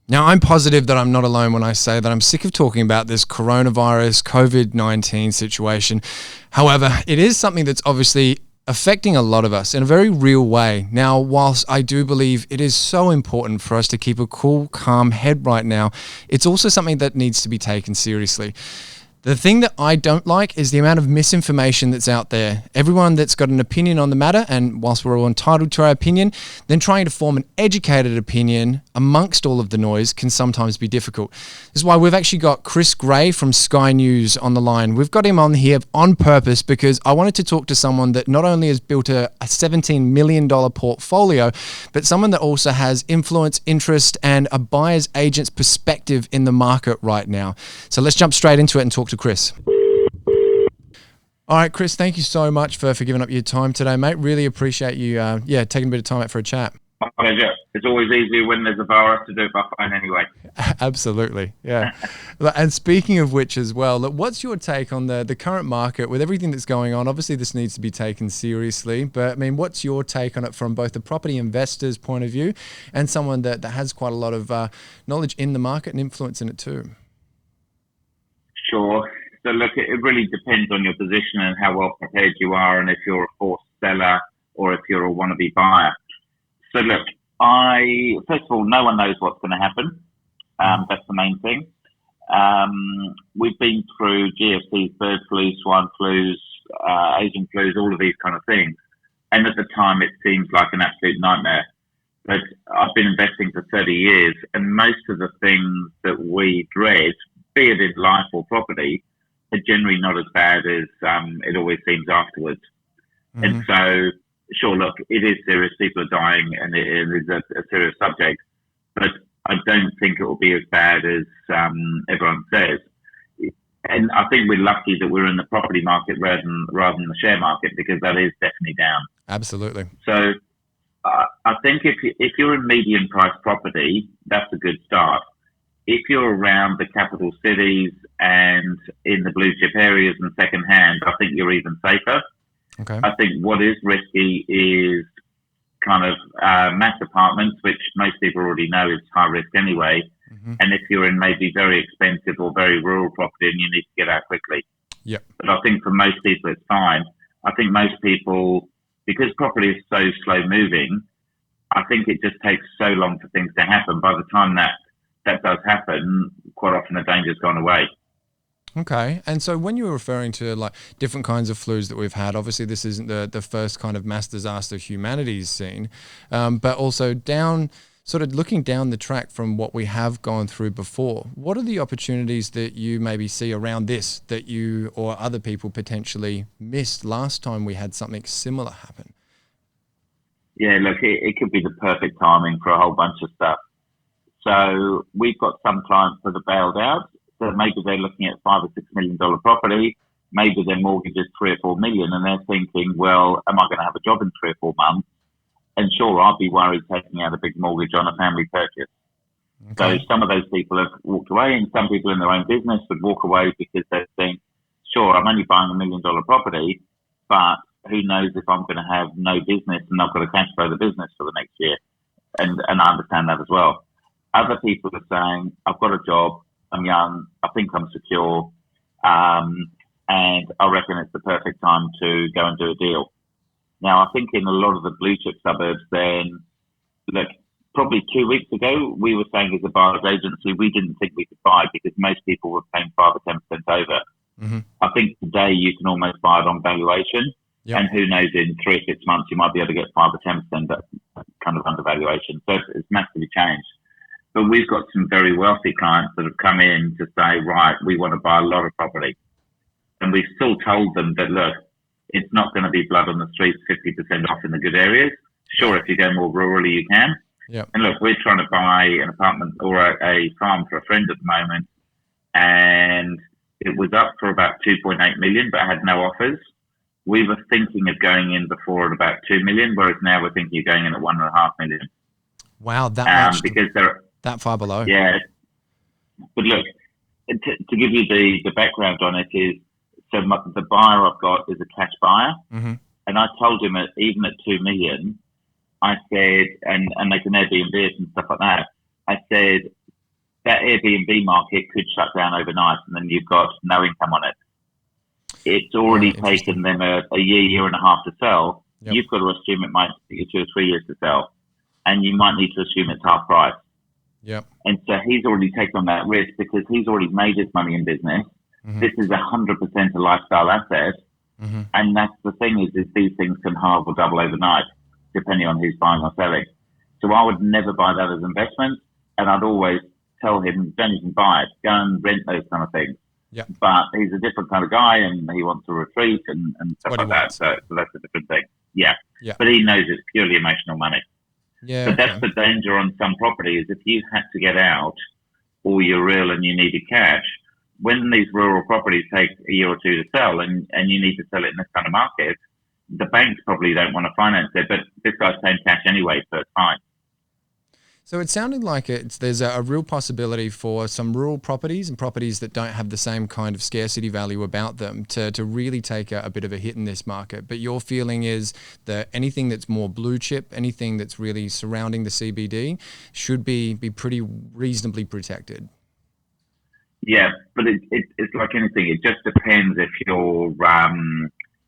Now, I'm positive that I'm not alone when I say that I'm sick of talking about this coronavirus, COVID-19 situation. However, it is something that's obviously affecting a lot of us in a very real way. Now, whilst I do believe it is so important for us to keep a cool, calm head right now, it's also something that needs to be taken seriously. The thing that I don't like is the amount of misinformation that's out there. Everyone that's got an opinion on the matter, and whilst we're all entitled to our opinion, then trying to form an educated opinion amongst all of the noise can sometimes be difficult. This is why we've actually got Chris Gray from Sky News on the line. We've got him on here on purpose because I wanted to talk to someone that not only has built a $17 million portfolio, but someone that also has influence, interest, and a buyer's agent's perspective in the market right now. So let's jump straight into it and talk to Chris. All right, Chris, thank you so much for giving up your time today, mate. Really appreciate you taking a bit of time out for a chat. My pleasure. It's always easier when there's a virus to do it by phone anyway. Absolutely, yeah. And speaking of which as well, look, what's your take on the current market with everything that's going on? Obviously, this needs to be taken seriously, but I mean, what's your take on it from both the property investor's point of view and someone that has quite a lot of knowledge in the market and influence in it too? Sure. So look, it really depends on your position and how well prepared you are, and if you're a forced seller or if you're a wannabe buyer. So look, first of all, no one knows what's going to happen. That's the main thing. We've been through GFCs, bird flu, swine flus, Asian flus, all of these kind of things. And at the time, it seems like an absolute nightmare. But I've been investing for 30 years, and most of the things that we dread, be it in life or property, are generally not as bad as it always seems afterwards. Mm-hmm. And so, sure, look, it is serious. People are dying, and it is a serious subject. But I don't think it will be as bad as everyone says. And I think we're lucky that we're in the property market rather than the share market, because that is definitely down. Absolutely. So I think if you're in medium price property, that's a good start. If you're around the capital cities and in the blue chip areas and second hand, I think you're even safer. Okay. I think what is risky is kind of mass apartments, which most people already know is high risk anyway. Mm-hmm. And if you're in maybe very expensive or very rural property and you need to get out quickly. Yep. But I think for most people it's fine. I think most people, because property is so slow moving, I think it just takes so long for things to happen. By the time that does happen, quite often the danger's gone away. Okay. And so when you were referring to like different kinds of flus that we've had, obviously this isn't the first kind of mass disaster humanity's seen, but also looking down the track from what we have gone through before, what are the opportunities that you maybe see around this that you or other people potentially missed last time we had something similar happen? Yeah, look, it could be the perfect timing for a whole bunch of stuff. So we've got some clients that are bailed out. So maybe they're looking at $5 or $6 million property. Maybe their mortgage is $3 or $4 million, and they're thinking, well, am I going to have a job in 3 or 4 months? And sure, I'll be worried taking out a big mortgage on a family purchase. Okay. So some of those people have walked away, and some people in their own business would walk away because they think, sure, I'm only buying $1 million property, but who knows if I'm going to have no business and I've got to cash flow the business for the next year. And I understand that as well. Other people are saying, I've got a job, I'm young, I think I'm secure, and I reckon it's the perfect time to go and do a deal. Now, I think in a lot of the blue chip suburbs, then, look, probably 2 weeks ago, we were saying as a buyer's agency, we didn't think we could buy because most people were paying 5 or 10% over. Mm-hmm. I think today you can almost buy it on valuation. Yep. And who knows, in 3 or 6 months, you might be able to get 5 or 10% kind of undervaluation. So it's massively changed. But we've got some very wealthy clients that have come in to say, right, we want to buy a lot of property. And we've still told them that, look, it's not going to be blood on the streets, 50% off in the good areas. Sure, if you go more rurally, you can. Yep. And look, we're trying to buy an apartment or a farm for a friend at the moment. And it was up for about 2.8 million, but had no offers. We were thinking of going in before at about 2 million, whereas now we're thinking of going in at 1.5 million. Wow, that much. Because they're that far below. Yeah. But look, to give you the background on it is, so the buyer I've got is a cash buyer. Mm-hmm. And I told him even at 2 million, I said, and they can Airbnb it and stuff like that. I said, that Airbnb market could shut down overnight, and then you've got no income on it. It's already taken them a year and a half to sell. Yep. You've got to assume it might take you 2 or 3 years to sell, and you might need to assume it's half price. Yep. And so he's already taken on that risk because he's already made his money in business. Mm-hmm. This is 100% a lifestyle asset. Mm-hmm. And that's the thing is these things can halve or double overnight, depending on who's buying or selling. So I would never buy that as investment. And I'd always tell him, don't even buy it. Go and rent those kind of things. Yep. But he's a different kind of guy and he wants to retreat and stuff like that. So that's a different thing. Yeah. Yep. But he knows it's purely emotional money. Yeah. But that's the danger on some properties. If you had to get out or you're ill and you needed cash, when these rural properties take a year or two to sell and you need to sell it in this kind of market, the banks probably don't want to finance it, but this guy's paying cash anyway, so it's fine. So it sounded like there's a real possibility for some rural properties and properties that don't have the same kind of scarcity value about them to really take a bit of a hit in this market. But your feeling is that anything that's more blue chip, anything that's really surrounding the CBD should be pretty reasonably protected. Yeah, but it's like anything. It just depends if you're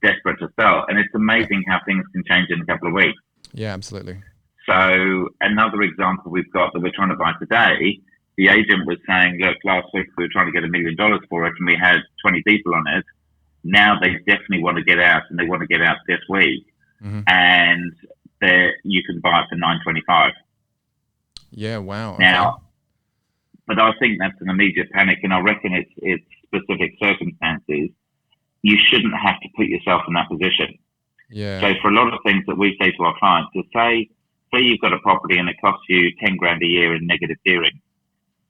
desperate to sell. And it's amazing how things can change in a couple of weeks. Yeah, absolutely. So another example we've got that we're trying to buy today, the agent was saying, look, last week we were trying to get $1 million for it and we had 20 people on it. Now they definitely want to get out and they want to get out this week. Mm-hmm. And you can buy it for $925. Yeah, wow. Now, okay. But I think that's an immediate panic and I reckon it's specific circumstances. You shouldn't have to put yourself in that position. Yeah. So for a lot of things that we say to our clients, to say you've got a property and it costs you 10 grand a year in negative gearing,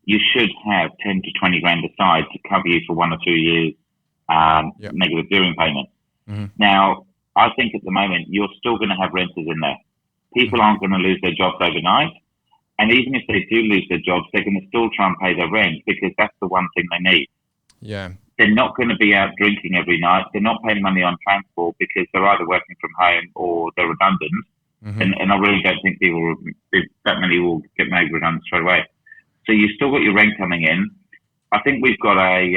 you should have 10 to 20 grand aside to cover you for 1 or 2 years negative gearing payment. Mm-hmm. Now, I think at the moment you're still going to have renters in there. People mm-hmm. aren't going to lose their jobs overnight. And even if they do lose their jobs, they're going to still try and pay their rent because that's the one thing they need. Yeah. They're not going to be out drinking every night. They're not paying money on transport because they're either working from home or they're redundant. Mm-hmm. And I really don't think that many will get made redundant straight away. So you've still got your rent coming in. I think we've got a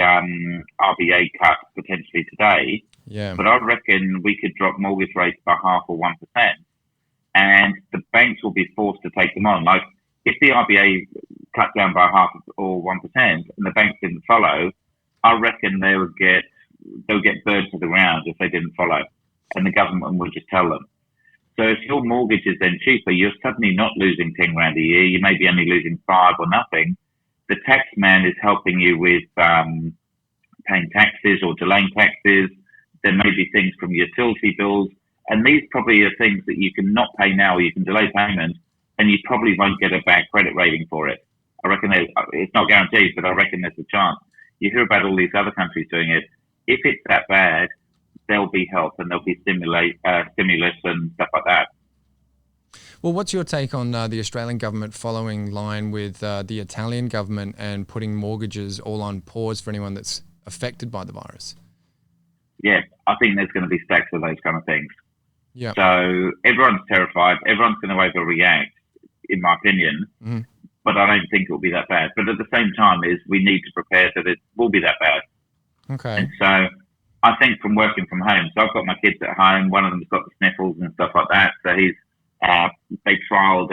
RBA cut potentially today. Yeah. But I reckon we could drop mortgage rates by 0.5% or 1%. And the banks will be forced to take them on. Like if the RBA cut down by 0.5% or 1% and the banks didn't follow, I reckon they'll get burned to the ground if they didn't follow. And the government will just tell them. So if your mortgage is then cheaper, you're suddenly not losing 10 grand a year. You may be only losing 5 or nothing. The tax man is helping you with paying taxes or delaying taxes. There may be things from utility bills. And these probably are things that you can not pay now or you can delay payment and you probably won't get a bad credit rating for it. I reckon it's not guaranteed, but I reckon there's a chance. You hear about all these other countries doing it. If it's that bad, there'll be help and there'll be stimulus and stuff like that. Well, what's your take on the Australian government following line with the Italian government and putting mortgages all on pause for anyone that's affected by the virus? Yeah, I think there's going to be stacks of those kind of things. Yeah. So everyone's terrified. Everyone's going to overreact, in my opinion. Mm-hmm. But I don't think it will be that bad. But at the same time, we need to prepare that it will be that bad. Okay. And so I think from working from home, so I've got my kids at home. One of them's got the sniffles and stuff like that. So they trialled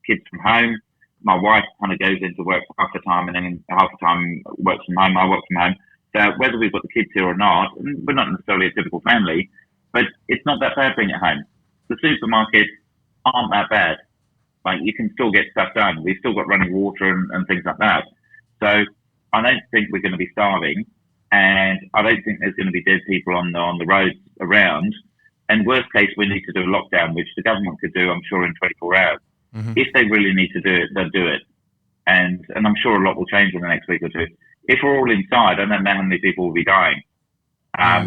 kids from home. My wife kind of goes into work for half the time and then half the time works from home. I work from home. So whether we've got the kids here or not, and we're not necessarily a typical family, but it's not that bad being at home. The supermarkets aren't that bad. Like you can still get stuff done. We've still got running water and things like that. So I don't think we're going to be starving, and I don't think there's going to be dead people on the roads around. And worst case, we need to do a lockdown, which the government could do, I'm sure, in 24 hours. Mm-hmm. If they really need to do it, they'll do it. And I'm sure a lot will change in the next week or two. If we're all inside, I don't know how many people will be dying.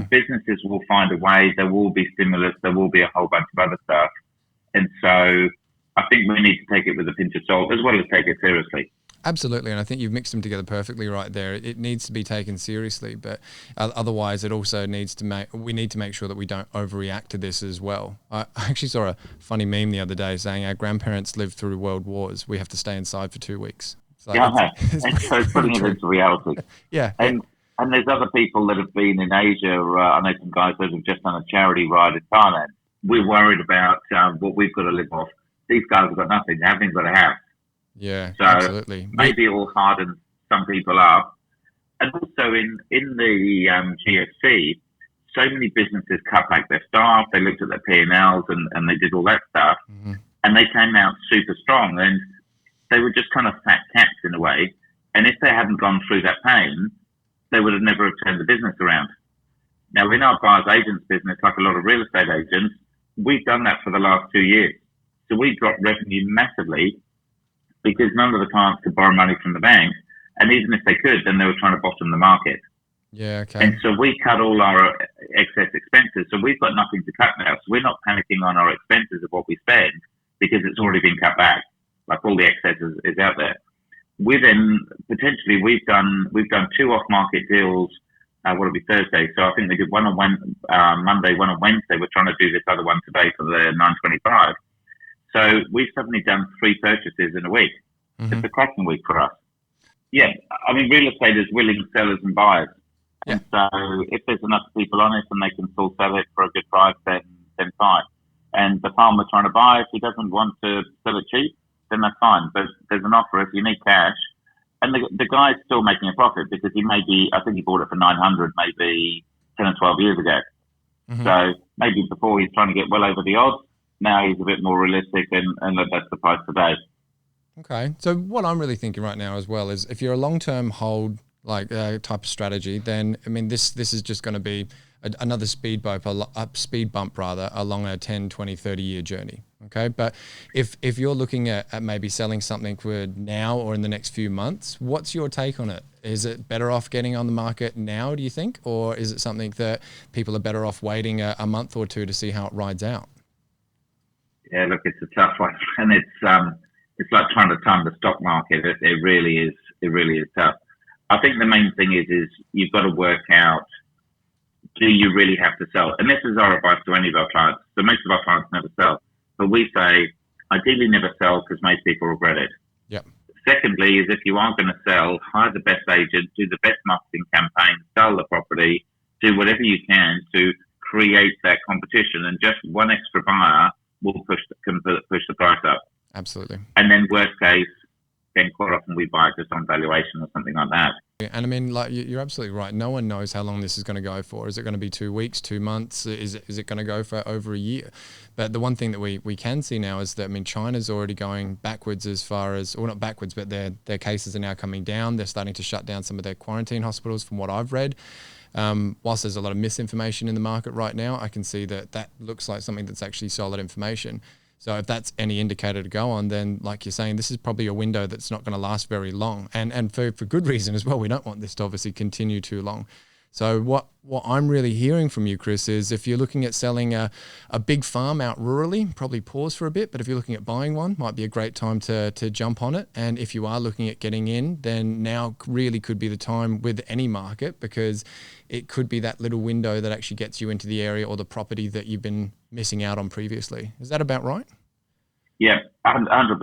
Businesses will find a way. There will be stimulus. There will be a whole bunch of other stuff. And so I think we need to take it with a pinch of salt as well as take it seriously. Absolutely, and I think you've mixed them together perfectly right there. It needs to be taken seriously, but otherwise it also needs to we need to make sure that we don't overreact to this as well. I actually saw a funny meme the other day saying our grandparents lived through world wars. We have to stay inside for 2 weeks. So Yeah, I know. And so it's putting it into reality. Yeah. And there's other people that have been in Asia. I know some guys that have just done a charity ride in Thailand. We're worried about what we've got to live off. These guys have got nothing. They haven't even got a house. Yeah, So absolutely. maybe it will harden some people up. And also in the GFC, so many businesses cut back their staff. They looked at their P&Ls and they did all that stuff. Mm-hmm. And they came out super strong. And they were just kind of fat cats in a way. And if they hadn't gone through that pain, they would have never have turned the business around. Now, in our buyer's agents business, like a lot of real estate agents, we've done that for the last 2 years. So we dropped revenue massively because none of the clients could borrow money from the bank. And even if they could, then they were trying to bottom the market. Yeah, okay. And so we cut all our excess expenses. So we've got nothing to cut now. So we're not panicking on our expenses of what we spend because it's already been cut back. Like all the excess is out there. We then potentially we've done 2 off-market deals. What'll be Thursday? So I think we did one on Monday, one on Wednesday. We're trying to do this other one today for the 925. So we've suddenly done 3 purchases in a week. Mm-hmm. It's a cracking week for us. Yeah, I mean, real estate is willing sellers and buyers. Yeah. And so if there's enough people on it and they can still sell it for a good price, then fine. And the farmer trying to buy, if he doesn't want to sell it cheap, then that's fine. But there's an offer if you need cash. And the guy's still making a profit because I think he bought it for 900 maybe 10 or 12 years ago. Mm-hmm. So maybe before he's trying to get well over the odds, now he's a bit more realistic and that's the price today. Okay. So what I'm really thinking right now as well is if you're a long-term hold type of strategy, then, I mean, this is just going to be another speed bump along a 10, 20, 30-year journey. Okay. But if you're looking at maybe selling something for now or in the next few months, what's your take on it? Is it better off getting on the market now, do you think? Or is it something that people are better off waiting a month or two to see how it rides out? Yeah, look, it's a tough one. And it's like trying to time the stock market. It really is. It really is tough. I think the main thing is you've got to work out, do you really have to sell? And this is our advice to any of our clients. So most of our clients never sell. But we say, ideally never sell because most people regret it. Yep. Secondly, is if you are going to sell, hire the best agent, do the best marketing campaign, sell the property, do whatever you can to create that competition. And just one extra buyer will push the price up. Absolutely. And then worst case, then quite often we buy it just on valuation or something like that. And I mean, like, you're absolutely right. No one knows how long this is going to go for. Is it going to be 2 weeks, 2 months? Is it going to go for over a year? But the one thing that we can see now is that, I mean, China's already going backwards as far as, or not backwards, but their cases are now coming down. They're starting to shut down some of their quarantine hospitals from what I've read. Whilst there's a lot of misinformation in the market right now, I can see that looks like something that's actually solid information. So if that's any indicator to go on, then like you're saying, this is probably a window that's not going to last very long. And for good reason as well. We don't want this to obviously continue too long. So what I'm really hearing from you, Chris, is if you're looking at selling a big farm out rurally, probably pause for a bit. But if you're looking at buying one, might be a great time to jump on it. And if you are looking at getting in, then now really could be the time with any market, because it could be that little window that actually gets you into the area or the property that you've been missing out on previously. Is that about right? Yeah, 100%.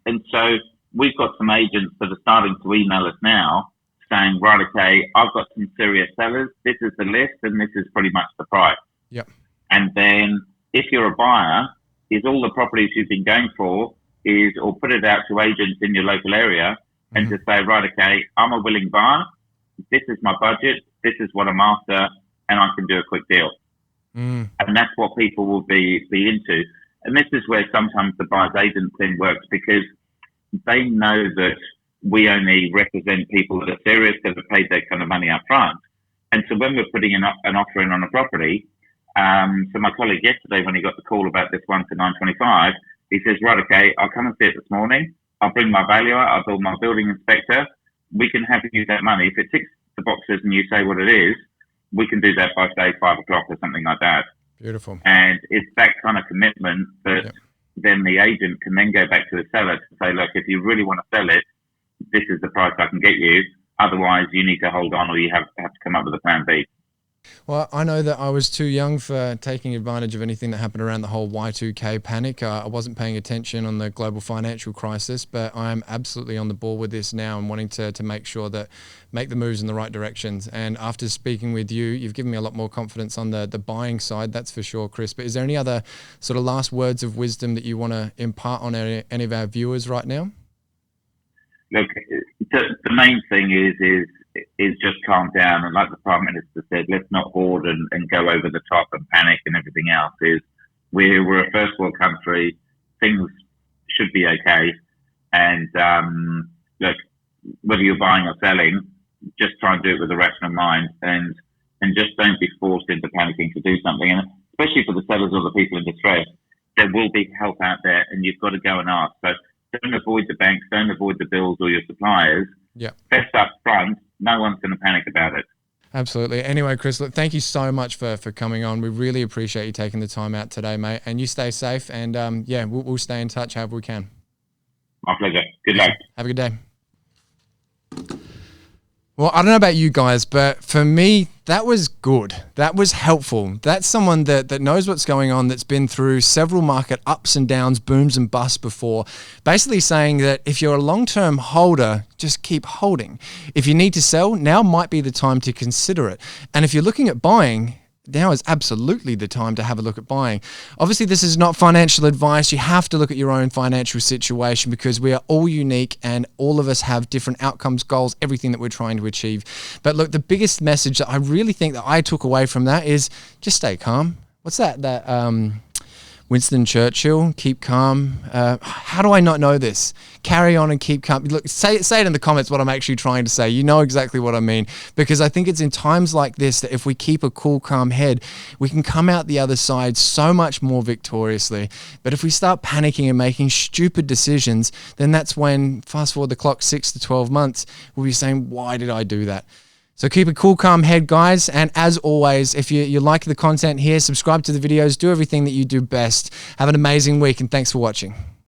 And so we've got some agents that are starting to email us now saying, right, okay, I've got some serious sellers. This is the list and this is pretty much the price. Yep. And then if you're a buyer, is all the properties you've been going for or put it out to agents in your local area and just say, right, okay, I'm a willing buyer. This is my budget. This is what I'm after, and I can do a quick deal. And that's what people will be into. And this is where sometimes the buyer's agent thing works, because they know that we only represent people that are serious, that have paid their kind of money up front. And so when we're putting an offer in on a property, so my colleague yesterday, when he got the call about this one for 925, he says, right, okay, I'll come and see it this morning. I'll bring my valuer. I'll build my building inspector. We can have you use that money. If it ticks the boxes and you say what it is, we can do that by, say, 5 o'clock or something like that. Beautiful. And it's that kind of commitment that then the agent can then go back to the seller to say, look, if you really want to sell it, this is the price I can get you. Otherwise, you need to hold on, or you have to come up with a plan B. Well, I know that I was too young for taking advantage of anything that happened around the whole Y2K panic. I wasn't paying attention on the global financial crisis, but I'm absolutely on the ball with this now and wanting to make sure that make the moves in the right directions. And after speaking with you, you've given me a lot more confidence on the buying side, that's for sure, Chris. But is there any other sort of last words of wisdom that you want to impart on any of our viewers right now? Look, the main thing is just calm down. And like the Prime Minister said, let's not hoard and go over the top and panic and everything else. We're a first world country. Things should be okay. And look, whether you're buying or selling, just try and do it with a rational mind and just don't be forced into panicking to do something. And especially for the sellers or the people in distress, there will be help out there and you've got to go and ask. So don't avoid the banks, don't avoid the bills or your suppliers. Yeah. Best up front, no one's going to panic about it. Absolutely. Anyway, Chris, look, thank you so much for coming on. We really appreciate you taking the time out today, mate. And you stay safe. And we'll stay in touch however we can. My pleasure. Good luck. Have a good day. Well, I don't know about you guys, but for me, that was good. That was helpful. That's someone that knows what's going on, that's been through several market ups and downs, booms and busts before. Basically saying that if you're a long-term holder, just keep holding. If you need to sell, now might be the time to consider it. And if you're looking at buying, now is absolutely the time to have a look at buying. Obviously, this is not financial advice. You have to look at your own financial situation because we are all unique and all of us have different outcomes, goals, everything that we're trying to achieve. But look, the biggest message that I really think that I took away from that is just stay calm. What's that? Winston Churchill, keep calm. How do I not know this? Carry on and keep calm. Look, say it in the comments what I'm actually trying to say. You know exactly what I mean. Because I think it's in times like this that if we keep a cool, calm head, we can come out the other side so much more victoriously. But if we start panicking and making stupid decisions, then that's when, fast forward the clock 6 to 12 months, we'll be saying, why did I do that? So keep a cool, calm head, guys. And as always, if you like the content here, subscribe to the videos, do everything that you do best. Have an amazing week, and thanks for watching.